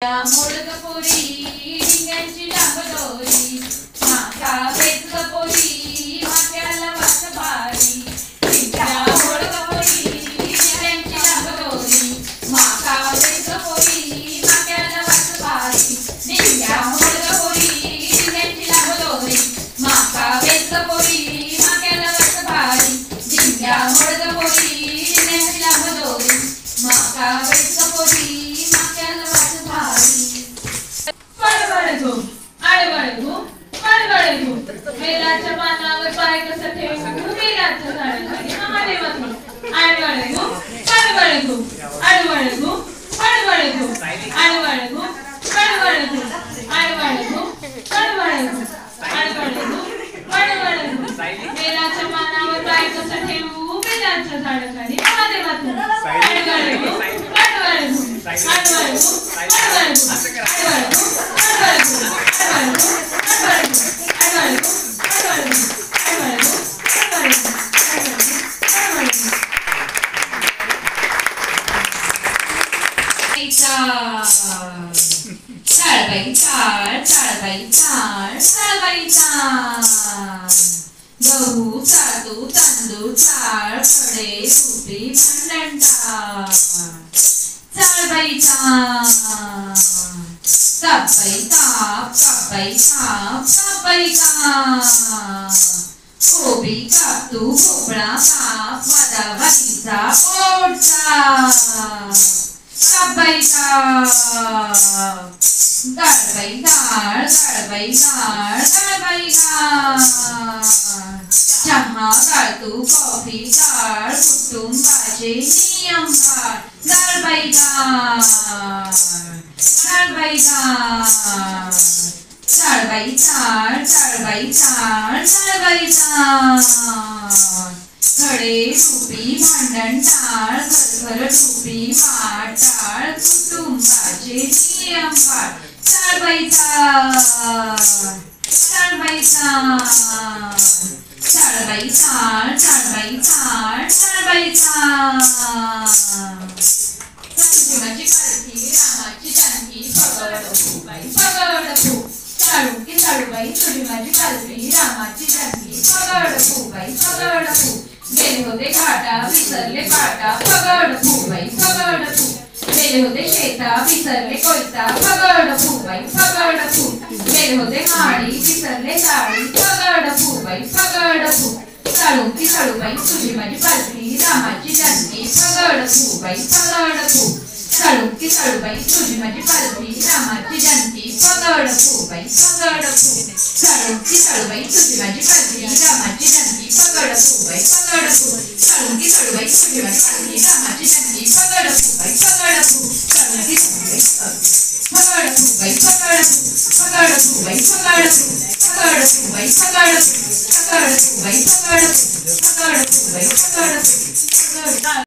मोडकपुरी डिंग्यांची लांबडोरी माका वेच कपोरी माक्याला वास भारी मोडकपुरी डिंग्यांची लांबडोरी माका वेच कपोरी माक्याला वास भारी मोडकपुरी डिंग्यांची लांबडोरी माका वेच कपोरी माक्याला वास भारी मोडकपुरी डिंग्यांची लांबडोरी माका वेच कपोरी बेलाच्या पानावर पाय कसं ठेवू बेलाच्या झाडाखाली महादेवा तू आडवळे गो पडवळे गो आडवळे गो पडवळे गो आडवळे गो पडवळे गो आडवळे गो पडवळे गो आडवळे गो पडवळे गो बेलाच्या पानावर पाय कसं ठेवू बेलाच्या झाडाखाली महादेवा तू आडवळे गो पडवळे गो आडवळे गो पडवळे गो आडवळे गो पडवळे गो आडवळे गो गहू तांदूळ तांदूळ चाळ फळे कुपी भांडणटा चाळबाई कापाई काप कापाई काप कापाई काप कोबी कापतू भोपळा काप वादावादीचा पोटचा कापाई काप गाळबाई गाळ गाळबाई गाळ गाळबाई गाळ चहा गाळतू कॉफी गाळ कुटुंबाचे नियम गाळ गाळबाई गाळ चाळबाई गाळ चाळबाई चाळ चाळबाई चाळ चाळबाई चाळ खडे रुपी भांडण टाळ घर रुपी वाट टाळ कुटुंबाचे नियम पाळ चाळबाई चाळ चाळबाई चाळ चाळबाई चाळ चाळबाई चाळ चाळबाई चाळ संजीवाची पालखी रामाची जानकी पगड फुबाई पगड फू चाळू की चाळूबाई संजीवाची पालखी रामाची जानकी पगड फुबाई पगड फू गेले होते घाटा विसरले पाटा पगड फुबाई पगड फू गेले होते शेता विसरले कोयता पगड फुबाई पगड फू गेले होते माडी विसरले साडी पगड फुबाई पगड फू चाळू की चाळूबाई तुझी माझी पालखी रामाची जानकी पगड फुबाई पगड फू चाळू की चाळूबाई तुझी माझी पालखी रामाची जानकी पगड फुबाई पगड फू चाळू की चाळूबाई तुझी माझी पालखी रामाची जानकी पगड फुबाई पगड फू चाळू की चाळूबाई तुझी माझी पालखी रामाची जानकी पगड फुबाई पगड फू चाळू की चाळूबाई पगड फुबाई पगड फू पगड फुबाई पगड फू पगड फुबाई पगड फू पगड फुबाई पगड फू पगड फुबाई पगड फू